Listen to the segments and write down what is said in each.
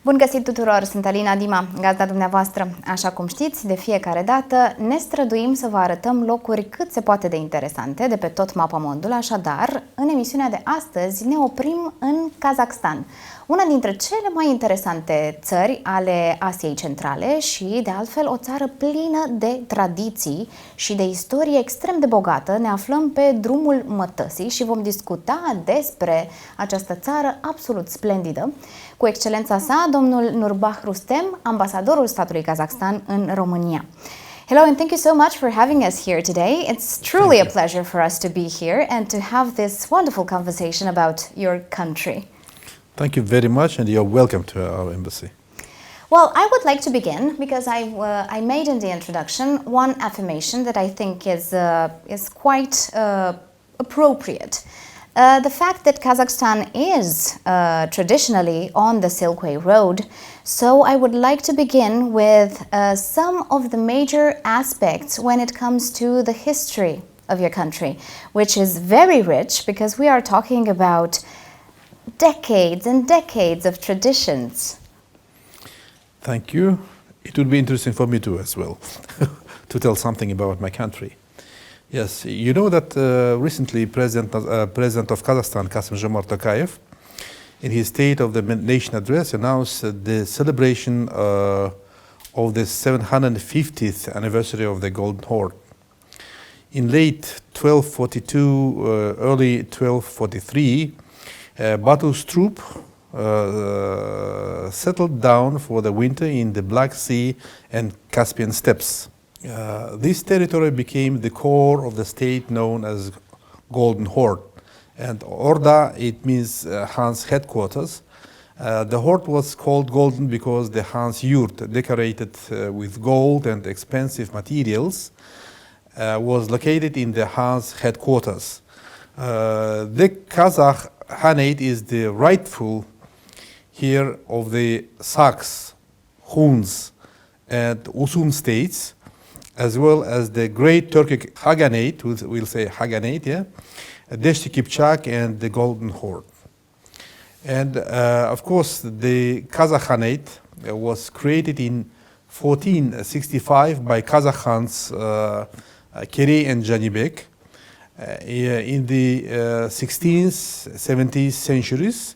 Bun găsit tuturor, sunt Alina Dima, gazda dumneavoastră. Așa cum știți, de fiecare dată ne străduim să vă arătăm locuri cât se poate de interesante de pe tot mapamondul, așadar, în emisiunea de astăzi ne oprim în Kazakhstan, una dintre cele mai interesante țări ale Asiei Centrale și, de altfel, o țară plină de tradiții și de istorie extrem de bogată. Ne aflăm pe drumul mătăsii și vom discuta despre această țară absolut splendidă cu excelența sa, domnul Nurbah Rustem, ambasadorul statului Kazakhstan în România. Hello and thank you so much for having us here today. It's truly a pleasure for us to be here and to have this wonderful conversation about your country. Thank you very much, and you're welcome to our embassy. Well, I would like to begin because I made in the introduction one affirmation that I think is quite appropriate. The fact that Kazakhstan is traditionally on the Silk Road, so I would like to begin with some of the major aspects when it comes to the history of your country, which is very rich because we are talking about decades and decades of traditions. Thank you. It would be interesting for me too as well to tell something about my country. Yes, you know that recently President of Kazakhstan, Kassym-Jomart Tokayev, in his State of the Nation address, announced the celebration of the 750th anniversary of the Golden Horde. In late 1242, early 1243, Batu's troop settled down for the winter in the Black Sea and Caspian steppes. This territory became the core of the state known as Golden Horde. And Orda, it means Han's headquarters. The horde was called golden because the Han's yurt, decorated with gold and expensive materials, was located in the Han's headquarters. The Kazakh Khanate is the rightful heir of the Saks, Huns, and Usun states, as well as the great Turkic Khaganate, we'll say Khaganate, yeah, Deshti Kipchak and the Golden Horde. And of course, the Kazakh Khanate was created in 1465 by Kazakh Khans Keri and Janibek. In the 16th, 17th centuries,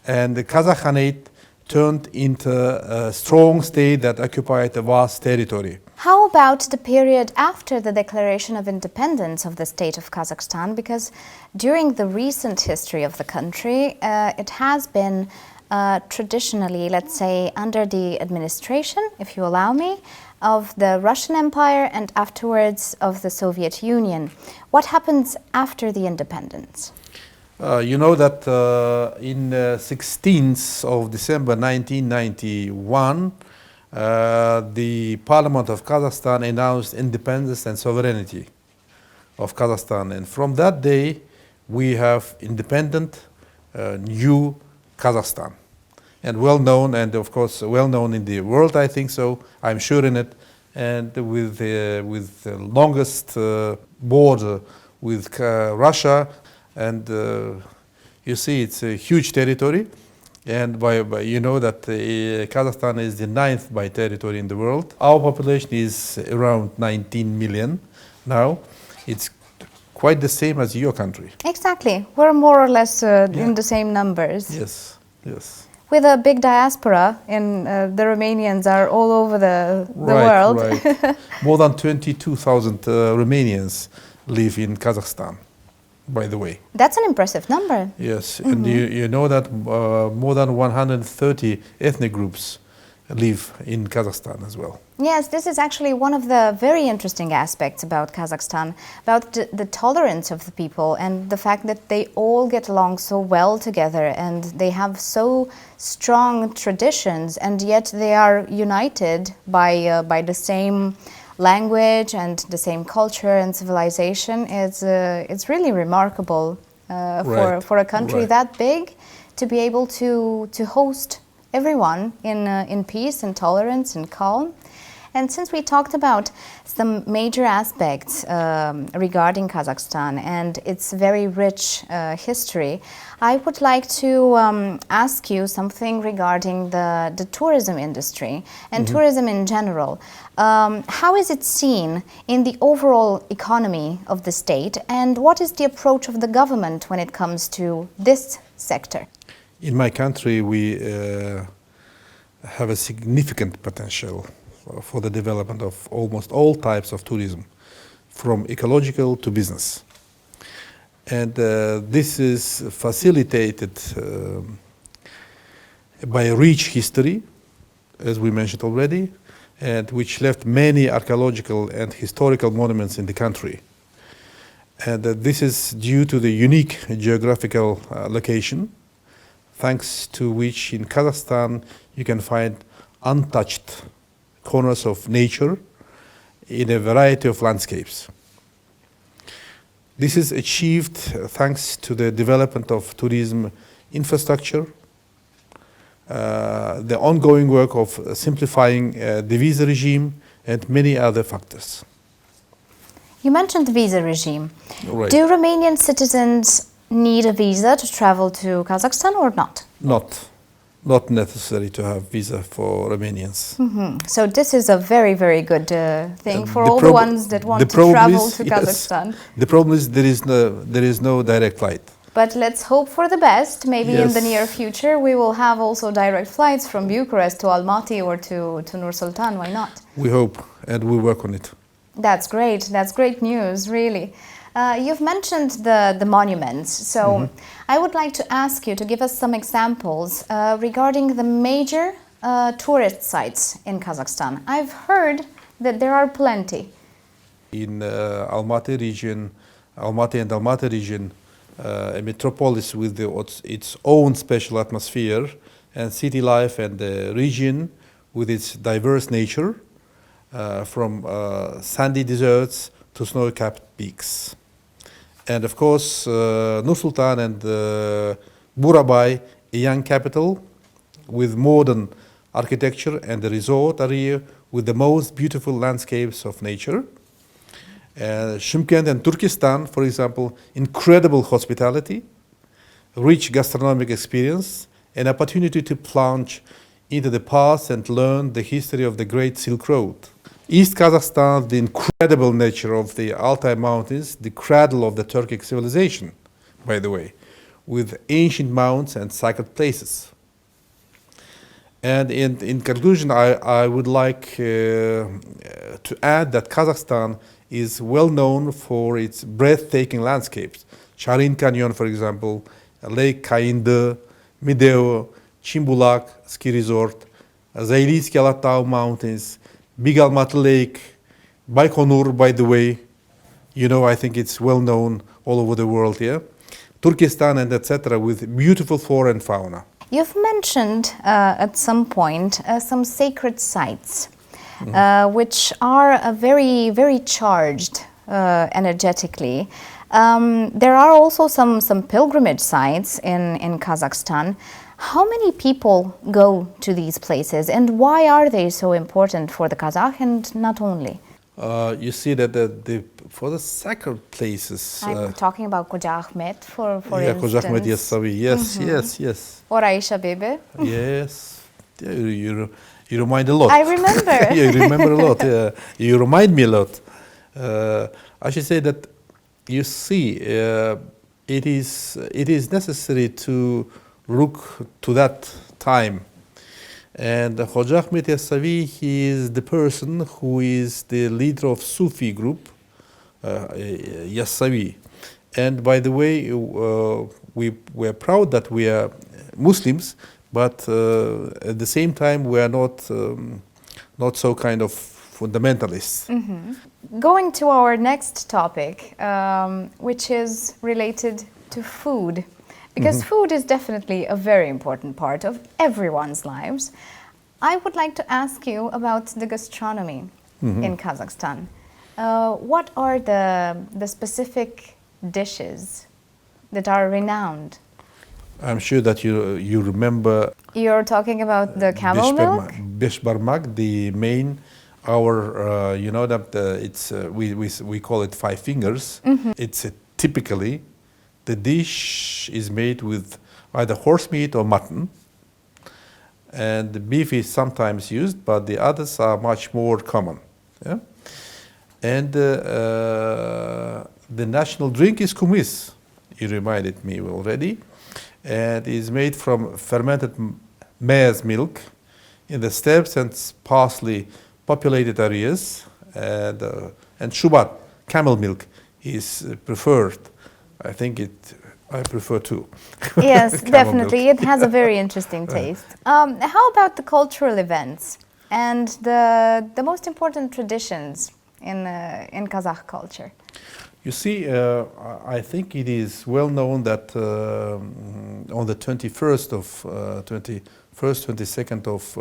and the Kazakh Khanate turned into a strong state that occupied a vast territory. How about the period after the declaration of independence of the state of Kazakhstan? Because during the recent history of the country, it has been traditionally, let's say, under the administration, if you allow me, of the Russian Empire and afterwards of the Soviet Union. What happens after the independence? You know that in 16th of December 1991, the Parliament of Kazakhstan announced independence and sovereignty of Kazakhstan. And from that day, we have independent, new Kazakhstan. And well known, and of course well known in the world, I think so. I'm sure in it, and with the longest border with Russia, and you see it's a huge territory. And by you know that Kazakhstan is the 9th by territory in the world. Our population is around 19 million now. It's quite the same as your country. Exactly, we're more or less in the same numbers. Yes, yes. With a big diaspora, the Romanians are all over the world. Right. More than 22,000 Romanians live in Kazakhstan, by the way. That's an impressive number. Yes, and you know that more than 130 ethnic groups live in Kazakhstan as well. Yes, this is actually one of the very interesting aspects about Kazakhstan, about the tolerance of the people and the fact that they all get along so well together and they have so strong traditions, and yet they are united by the same language and the same culture and civilization. It's really remarkable for a country that big to be able to host everyone in peace and tolerance and calm. And since we talked about some major aspects regarding Kazakhstan and its very rich history, I would like to ask you something regarding the tourism industry and tourism in general. How is it seen in the overall economy of the state, and what is the approach of the government when it comes to this sector? In my country, we have a significant potential for the development of almost all types of tourism, from ecological to business. And this is facilitated by a rich history, as we mentioned already, and which left many archaeological and historical monuments in the country. And this is due to the unique geographical location, thanks to which in Kazakhstan you can find untouched corners of nature in a variety of landscapes. This is achieved thanks to the development of tourism infrastructure, the ongoing work of simplifying the visa regime, and many other factors. You mentioned the visa regime. Right. Do Romanian citizens need a visa to travel to Kazakhstan or not? Not necessary to have visa for Romanians. So this is a very, very good thing for all the ones that want to travel to Kazakhstan. Yes, the problem is there is no direct flight. But let's hope for the best. Maybe in the near future we will have also direct flights from Bucharest to Almaty or to Nur Sultan. Why not? We hope, and we work on it. That's great. That's great news, really. You've mentioned the monuments, so I would like to ask you to give us some examples regarding the major tourist sites in Kazakhstan. I've heard that there are plenty. In Almaty and Almaty region, a metropolis with its own special atmosphere and city life, and the region with its diverse nature, from sandy deserts to snow-capped peaks. And of course, Nur Sultan and Burabay, a young capital with modern architecture, and a resort area with the most beautiful landscapes of nature. Shymkent and Turkestan, for example, incredible hospitality, rich gastronomic experience, an opportunity to plunge into the past and learn the history of the Great Silk Road. East Kazakhstan, the incredible nature of the Altai Mountains, the cradle of the Turkic civilization, by the way, with ancient mounds and sacred places. And in conclusion, I would like to add that Kazakhstan is well known for its breathtaking landscapes. Sharin Canyon, for example, Lake Kayındı, Mideo, Chimbulak ski resort, Zayliski Alatau Mountains, Big Almaty Lake, Baikonur, by the way, I think it's well known all over the world here, Turkestan, and etc., with beautiful flora and fauna. You've mentioned at some point some sacred sites, which are very, very charged energetically. There are also some pilgrimage sites in Kazakhstan. How many people go to these places, and why are they so important for the Kazakh and not only? You see that for the sacred places... I'm talking about Khoja Ahmet, for instance. Khoja Ahmet Yassavi, yes. Or Aisha Bibi. Yes, you remind a lot. I remember. You remember a lot. You remind me a lot. I should say that, you see, it is necessary to look to that time. And Khoja Ahmet Yassavi, he is the person who is the leader of Sufi group, Yassavi. And by the way, we're proud that we are Muslims, but at the same time we are not so kind of fundamentalists. Going to our next topic, which is related to food. Because food is definitely a very important part of everyone's lives. I would like to ask you about the gastronomy in Kazakhstan. What are the specific dishes that are renowned? I'm sure that you remember... You're talking about the camel milk? Beshbarmak, the main Our, you know that it's we call it five fingers. It's typically the dish is made with either horse meat or mutton, and the beef is sometimes used, but the others are much more common. Yeah? And the national drink is kumis. You reminded me already, and is made from fermented maize milk in the steppes and sparsely populated areas, and shubat, camel milk, is preferred. I prefer too. Yes, Camel definitely. milk. It has a very interesting taste. How about the cultural events and the most important traditions in Kazakh culture? You see, I think it is well known that on the 22nd of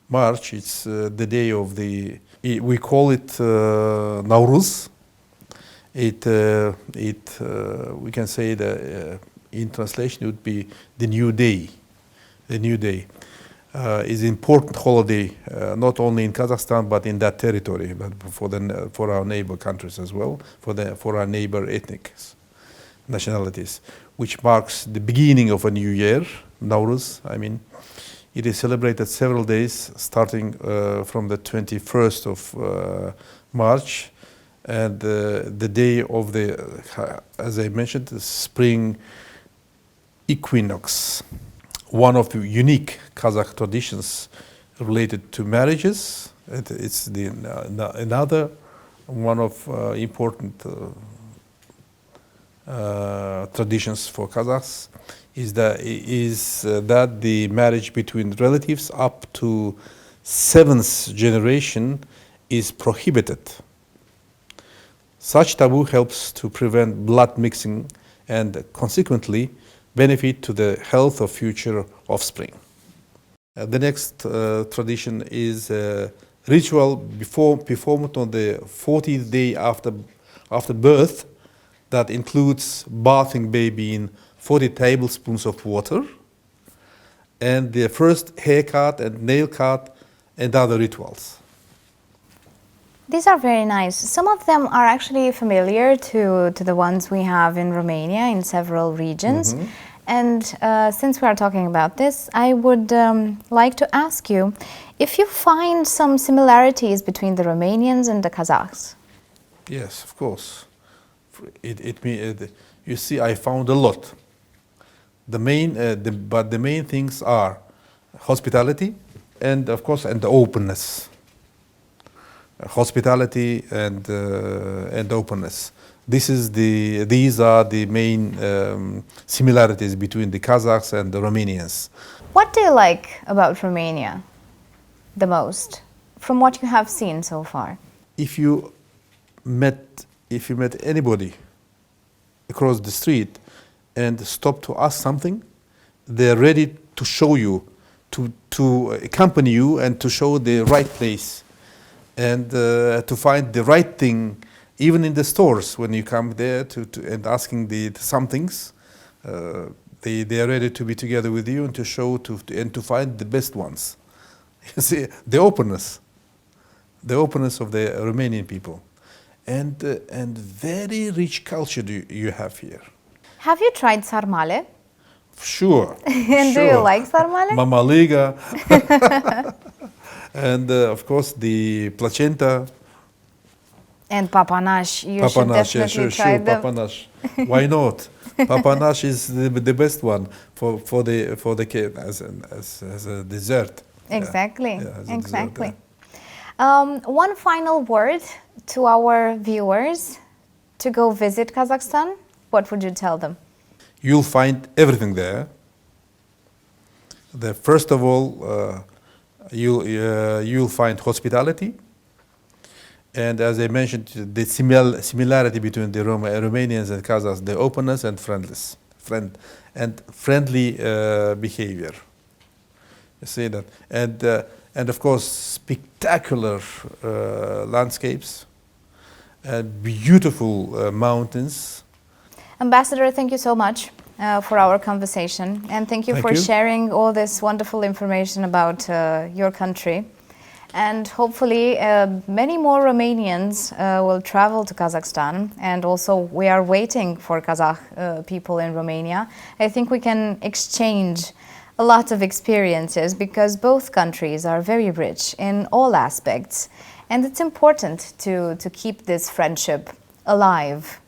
March, it's the day of we call it Nauruz. We can say that in translation it would be the new day. The new day is an important holiday, not only in Kazakhstan but in that territory, but for our neighbor countries as well, for our neighbor ethnic nationalities, which marks the beginning of a new year, Nauruz. I mean, it is celebrated several days, starting from the 21st of March. And the day of as I mentioned, the spring equinox, one of the unique Kazakh traditions related to marriages. It's another one of important traditions for Kazakhs is that the marriage between relatives up to 7th generation is prohibited. Such taboo helps to prevent blood mixing and consequently benefit to the health of future offspring. The next tradition is a ritual performed on the 40th day after birth that includes bathing baby in 40 tablespoons of water and the first haircut and nail cut and other rituals. These are very nice. Some of them are actually familiar to the ones we have in Romania in several regions. Mm-hmm. And since we are talking about this, I would like to ask you if you find some similarities between the Romanians and the Kazakhs. Yes, of course. You see, I found a lot. The main things are hospitality and, of course, and the openness. Hospitality and openness. These are the main similarities between the Kazakhs and the Romanians. What do you like about Romania the most, from what you have seen so far? If you met anybody across the street and stop to ask something, they're ready to show you, to accompany you and to show the right place. And to find the right thing, even in the stores, when you come there and asking some things, they are ready to be together with you and to show and to find the best ones. You see, the openness of the Romanian people, and very rich culture you have here. Have you tried sarmale? Sure. And sure. Do you like sarmale? Mamaliga. And of course the placenta. And papanash. You should definitely try them. Papanash. Why not? Papanash is the best one for the kid as a dessert. Exactly. Yeah, exactly. Dessert, yeah. One final word to our viewers to go visit Kazakhstan. What would you tell them? You'll find everything there. First of all, you'll find hospitality, and as I mentioned, the similarity between the Romanians and Kazakhs, the openness and friendly behavior. You see that, and of course spectacular landscapes, beautiful mountains. Ambassador, thank you so much for our conversation, and thank you for sharing all this wonderful information about your country. And hopefully many more Romanians will travel to Kazakhstan, and also we are waiting for Kazakh people in Romania. I think we can exchange a lot of experiences because both countries are very rich in all aspects, and it's important to keep this friendship alive.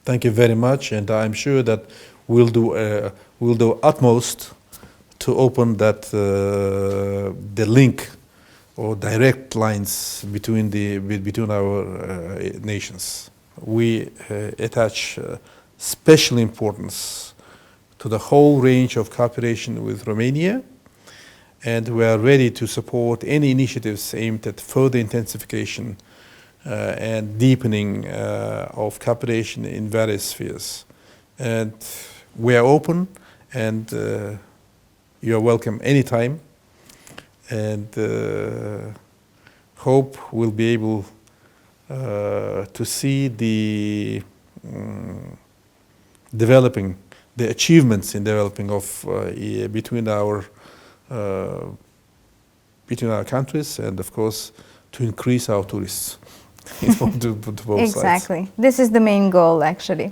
Thank you very much, and I'm sure that we'll do utmost to open that the link or direct lines between our nations. We attach special importance to the whole range of cooperation with Romania, and we are ready to support any initiatives aimed at further intensification and deepening of cooperation in various spheres. And we are open, and you are welcome anytime, and hope we'll be able to see the achievements in developing of between our countries, and of course to increase our tourists to both Exactly. sides. This is the main goal, actually,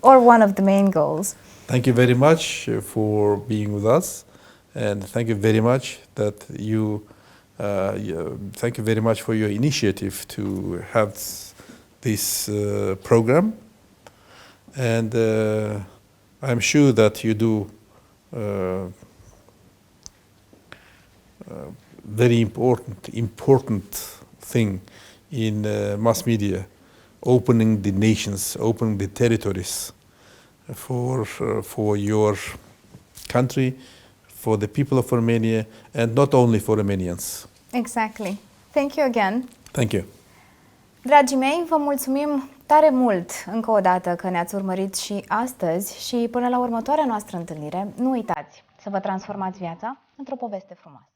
or one of the main goals. Thank you very much for being with us, and thank you very much that thank you very much for your initiative to have this program, and I'm sure that you do very important thing in mass media, opening the nations, opening the territories for your country, for the people of Romania, and not only for Romanians. Exactly. Thank you again. Thank you. Dragii mei, vă mulțumim tare mult încă o dată că ne-ați urmărit și astăzi, și până la următoarea noastră întâlnire, nu uitați să vă transformați viața într-o poveste frumoasă.